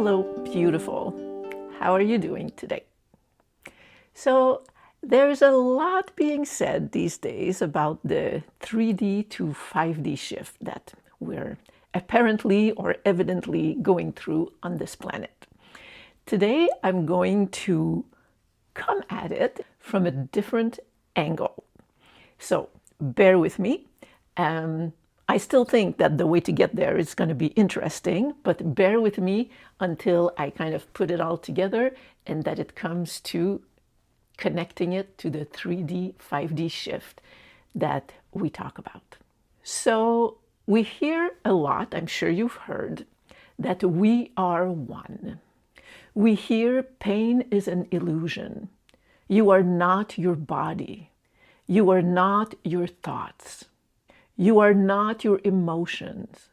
Hello, beautiful. How are you doing today? So, there's a lot being said these days about the 3D to 5D shift that we're apparently or evidently going through on this planet. Today, I'm going to come at it from a different angle. So, bear with me. I still think that the way to get there is going to be interesting, but bear with me until I kind of put it all together and that it comes to connecting it to the 3D, 5D shift that we talk about. So we hear a lot, I'm sure you've heard, that we are one. We hear pain is an illusion. You are not your body. You are not your thoughts. You are not your emotions.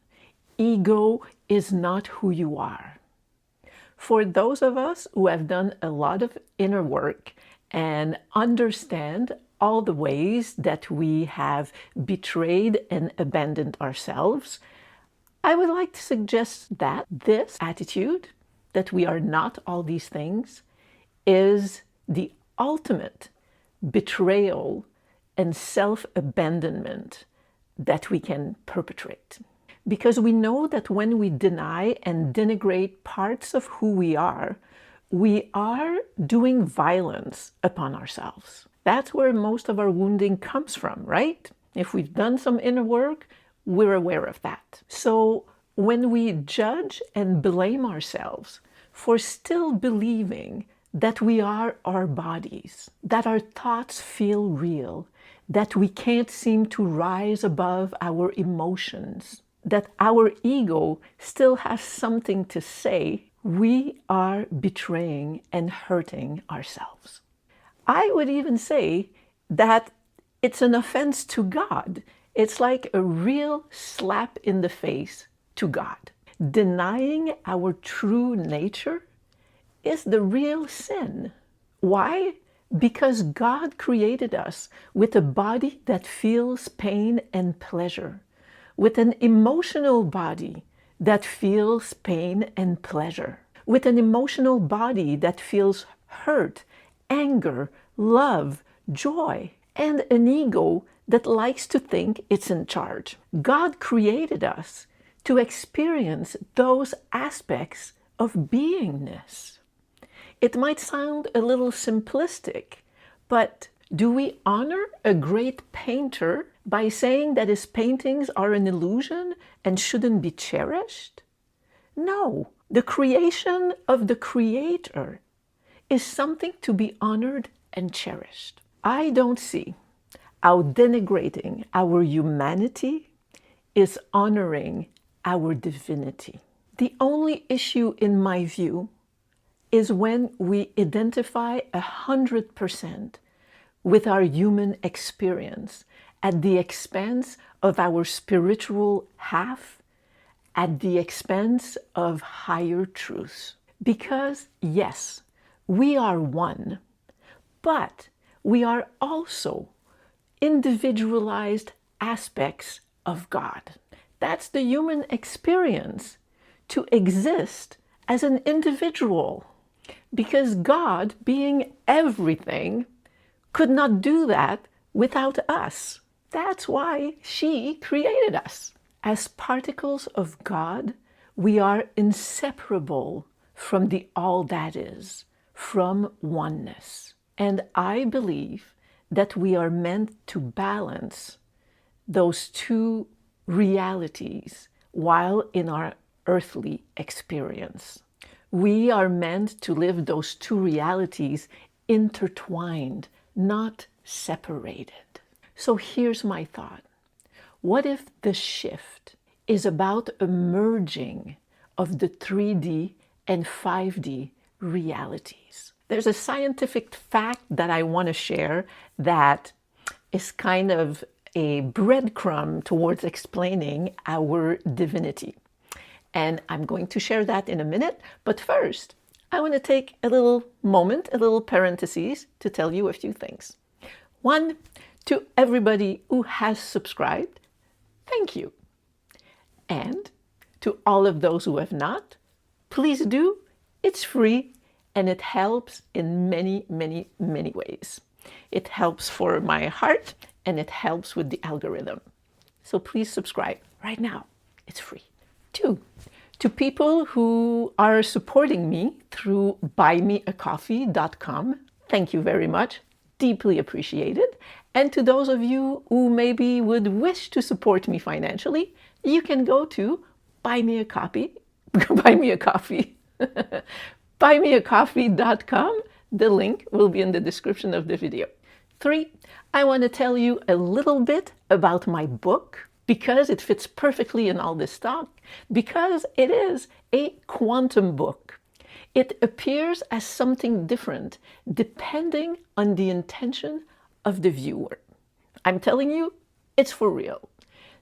Ego is not who you are. For those of us who have done a lot of inner work and understand all the ways that we have betrayed and abandoned ourselves, I would like to suggest that this attitude, that we are not all these things, is the ultimate betrayal and self-abandonment that we can perpetrate. Because we know that when we deny and denigrate parts of who we are doing violence upon ourselves. That's where most of our wounding comes from, right? If we've done some inner work, we're aware of that. So when we judge and blame ourselves for still believing that we are our bodies, that our thoughts feel real, that we can't seem to rise above our emotions, that our ego still has something to say, we are betraying and hurting ourselves. I would even say that it's an offense to God. It's like a real slap in the face to God. Denying our true nature is the real sin. Why? Because God created us with a body that feels pain and pleasure, with an emotional body that feels pain and pleasure, with an emotional body that feels hurt, anger, love, joy, and an ego that likes to think it's in charge. God created us to experience those aspects of beingness. It might sound a little simplistic, but do we honor a great painter by saying that his paintings are an illusion and shouldn't be cherished? No, the creation of the Creator is something to be honored and cherished. I don't see how denigrating our humanity is honoring our divinity. The only issue, in my view, is when we identify 100% with our human experience at the expense of our spiritual half, at the expense of higher truths. Because yes, we are one, but we are also individualized aspects of God. That's the human experience, to exist as an individual. Because God, being everything, could not do that without us. That's why she created us. As particles of God, we are inseparable from the all that is, from oneness. And I believe that we are meant to balance those two realities while in our earthly experience. We are meant to live those two realities intertwined, not separated. So here's my thought. What if the shift is about a merging of the 3D and 5D realities? There's a scientific fact that I want to share that is kind of a breadcrumb towards explaining our divinity. And I'm going to share that in a minute. But first, I want to take a little moment, a little parenthesis, to tell you a few things. One, to everybody who has subscribed, thank you. And to all of those who have not, Please do. It's free and it helps in many, many, many ways. It helps for my heart and it helps with the algorithm. So please subscribe right now. It's free. 2, to people who are supporting me through buymeacoffee.com, thank you very much. Deeply appreciated. And to those of you who maybe would wish to support me financially, you can go to buy me a coffee, buymeacoffee.com. The link will be in the description of the video. 3, I want to tell you a little bit about my book because it fits perfectly in all this talk, because it is a quantum book. It appears as something different depending on the intention of the viewer. I'm telling you, it's for real.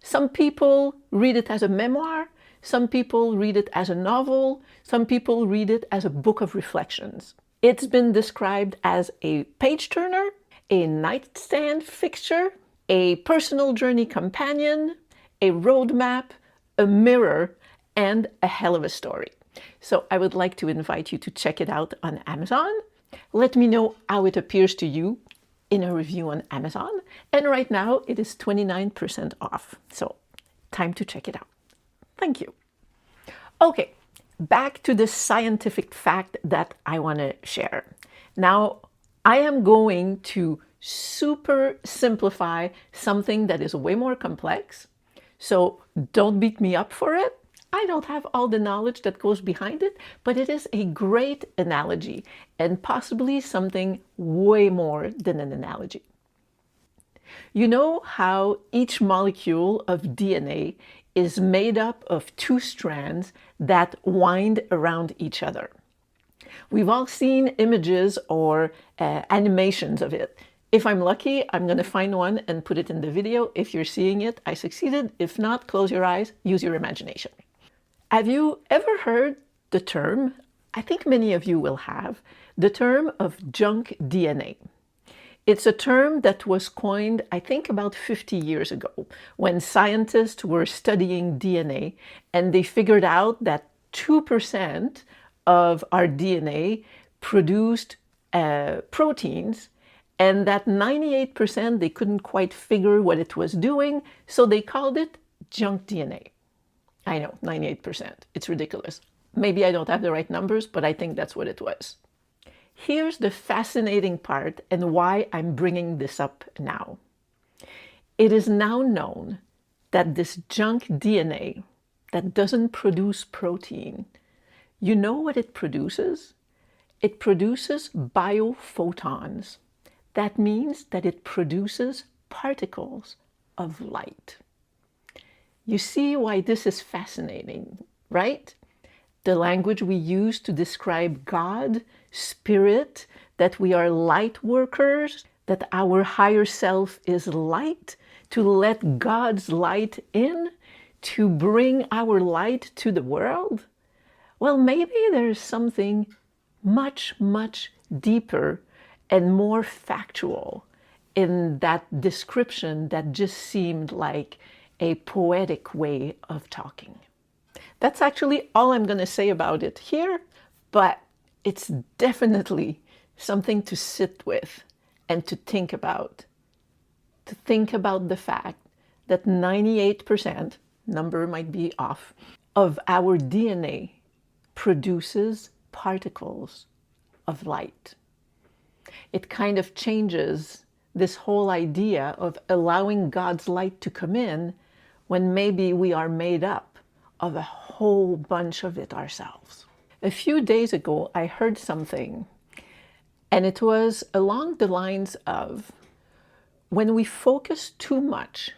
Some people read it as a memoir, some people read it as a novel, some people read it as a book of reflections. It's been described as a page turner, a nightstand fixture, a personal journey companion, a roadmap, a mirror, and a hell of a story. So I would like to invite you to check it out on Amazon. Let me know how it appears to you in a review on Amazon. And right now it is 29% off. So time to check it out. Thank you. Okay, back to the scientific fact that I want to share. Now, I am going to super simplify something that is way more complex. So don't beat me up for it. I don't have all the knowledge that goes behind it, but it is a great analogy and possibly something way more than an analogy. You know how each molecule of DNA is made up of 2 strands that wind around each other. We've all seen images or animations of it. If I'm lucky, I'm going to find one and put it in the video. If you're seeing it, I succeeded. If not, close your eyes, use your imagination. Have you ever heard the term, I think many of you will have, the term of junk DNA? It's a term that was coined, I think, about 50 years ago, when scientists were studying DNA and they figured out that 2% of our DNA produced proteins, and that 98% they couldn't quite figure what it was doing, so they called it junk DNA. I know, 98%. It's ridiculous. Maybe I don't have the right numbers, but I think that's what it was. Here's the fascinating part and why I'm bringing this up now. It is now known that this junk DNA that doesn't produce protein, you know what it produces? It produces biophotons. That means that it produces particles of light. You see why this is fascinating, right? The language we use to describe God, spirit, that we are light workers, that our higher self is light, to let God's light in, to bring our light to the world. Well, maybe there's something much, much deeper and more factual in that description that just seemed like a poetic way of talking. That's actually all I'm going to say about it here, but it's definitely something to sit with and to think about. To think about the fact that 98%, number might be off, of our DNA produces particles of light. It kind of changes this whole idea of allowing God's light to come in when maybe we are made up of a whole bunch of it ourselves. A few days ago, I heard something, and it was along the lines of, when we focus too much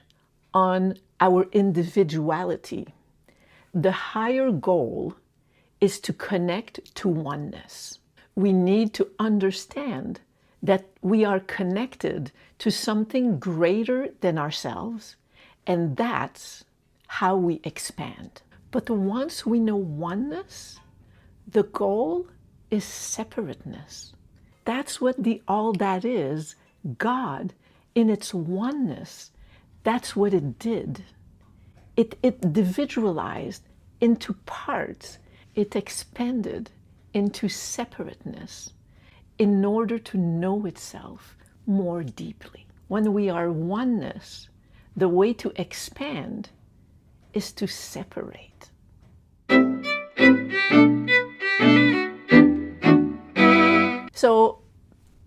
on our individuality, the higher goal is to connect to oneness. We need to understand that we are connected to something greater than ourselves, and that's how we expand. But once we know oneness, the goal is separateness. That's what the all that is. God, in its oneness, that's what it did. It individualized into parts, it expanded into separateness in order to know itself more deeply. When we are oneness, the way to expand is to separate. So,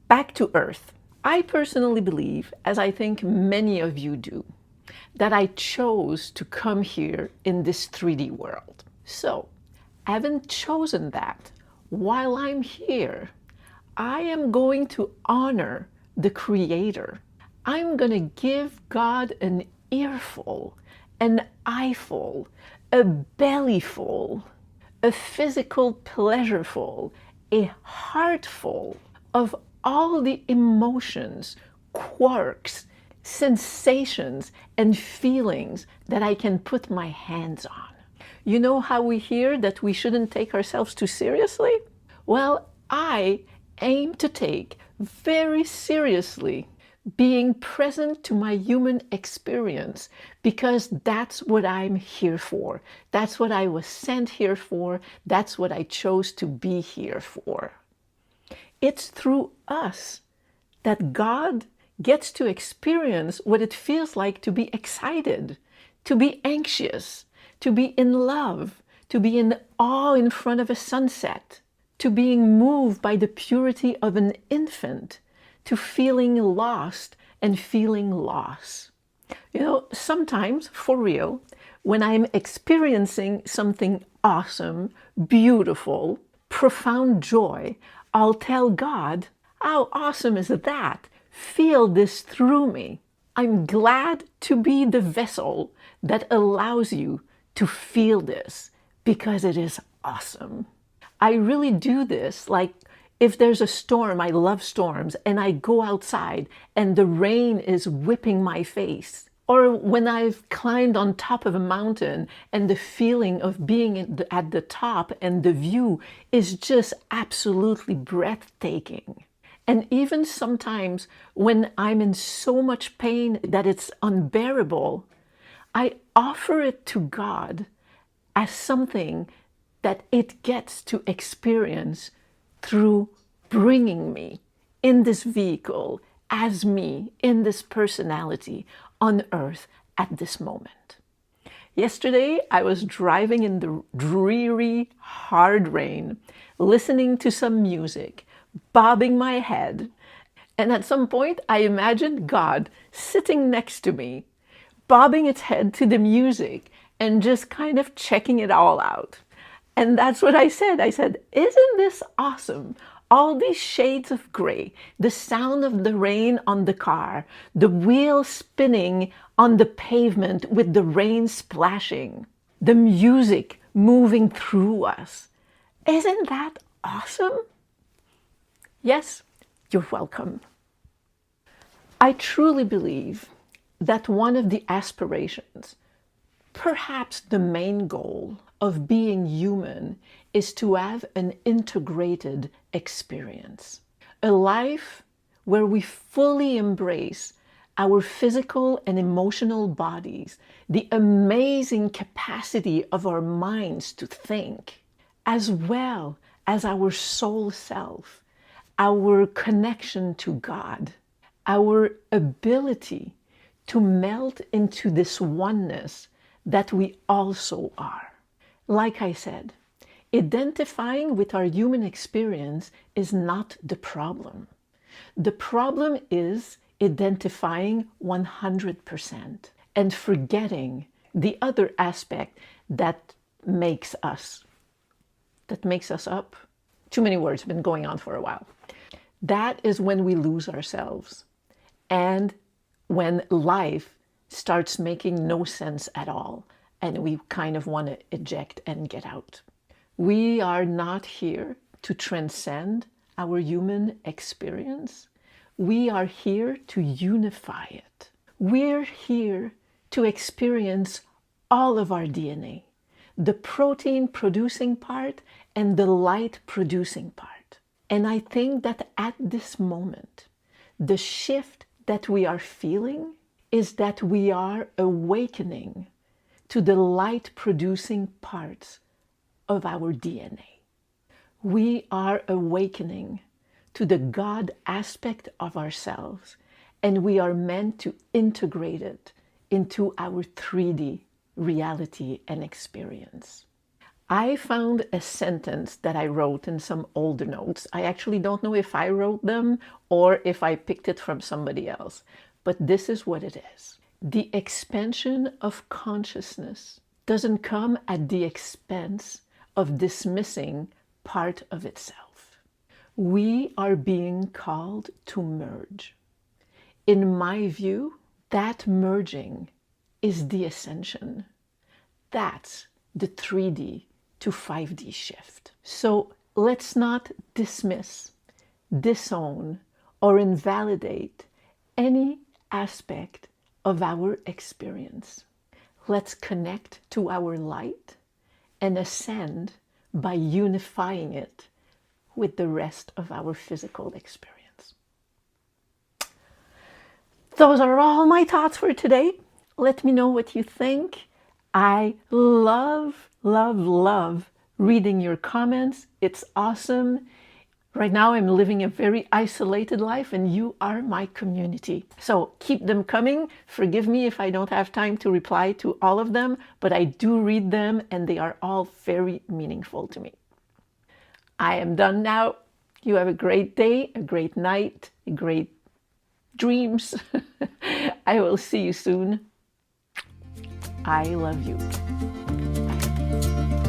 back to Earth. I personally believe, as I think many of you do, that I chose to come here in this 3D world. So, having chosen that, while I'm here, I am going to honor the Creator. I'm going to give God an earful, an eyeful, a bellyful, a physical pleasureful, a heartful of all the emotions, quirks, sensations, and feelings that I can put my hands on. You know how we hear that we shouldn't take ourselves too seriously? Well, I aim to take very seriously being present to my human experience, because that's what I'm here for. That's what I was sent here for. That's what I chose to be here for. It's through us that God gets to experience what it feels like to be excited, to be anxious, to be in love, to be in awe in front of a sunset, to being moved by the purity of an infant, to feeling lost and feeling loss. You know, sometimes, for real, when I'm experiencing something awesome, beautiful, profound joy, I'll tell God, how awesome is that? Feel this through me. I'm glad to be the vessel that allows you to feel this, because it is awesome. I really do this, like if there's a storm, I love storms, and I go outside and the rain is whipping my face. Or when I've climbed on top of a mountain and the feeling of being at the top and the view is just absolutely breathtaking. And even sometimes when I'm in so much pain that it's unbearable, I offer it to God as something that it gets to experience through bringing me in this vehicle, as me, in this personality on earth at this moment. Yesterday, I was driving in the dreary, hard rain, listening to some music, bobbing my head, and at some point I imagined God sitting next to me, bobbing its head to the music and just kind of checking it all out. And that's what I said. I said, isn't this awesome? All these shades of gray, the sound of the rain on the car, the wheel spinning on the pavement with the rain splashing, the music moving through us. Isn't that awesome? Yes, you're welcome. I truly believe that one of the aspirations, perhaps the main goal of being human, is to have an integrated experience. A life where we fully embrace our physical and emotional bodies, the amazing capacity of our minds to think, as well as our soul self, our connection to God, our ability to melt into this oneness that we also are. Like I said, identifying with our human experience is not the problem. The problem is identifying 100% and forgetting the other aspect that makes us up. Too many words, been going on for a while. That is when we lose ourselves and when life starts making no sense at all and we kind of want to eject and get out. We are not here to transcend our human experience. We are here to unify it. We're here to experience all of our DNA, the protein producing part and the light producing part. And I think that at this moment, the shift that we are feeling is that we are awakening to the light producing parts of our DNA. We are awakening to the God aspect of ourselves, and we are meant to integrate it into our 3D reality and experience. I found a sentence that I wrote in some older notes. I actually don't know if I wrote them or if I picked it from somebody else, but this is what it is. The expansion of consciousness doesn't come at the expense of dismissing part of itself. We are being called to merge. In my view, that merging is the ascension. That's the 3D to 5D shift. So let's not dismiss, disown, or invalidate any aspect of our experience. Let's connect to our light and ascend by unifying it with the rest of our physical experience. Those are all my thoughts for today. Let me know what you think. I love, love, love reading your comments. It's awesome. Right now I'm living a very isolated life and you are my community. So keep them coming. Forgive me if I don't have time to reply to all of them, but I do read them and they are all very meaningful to me. I am done now. You have a great day, a great night, a great dreams. I will see you soon. I love you. Bye.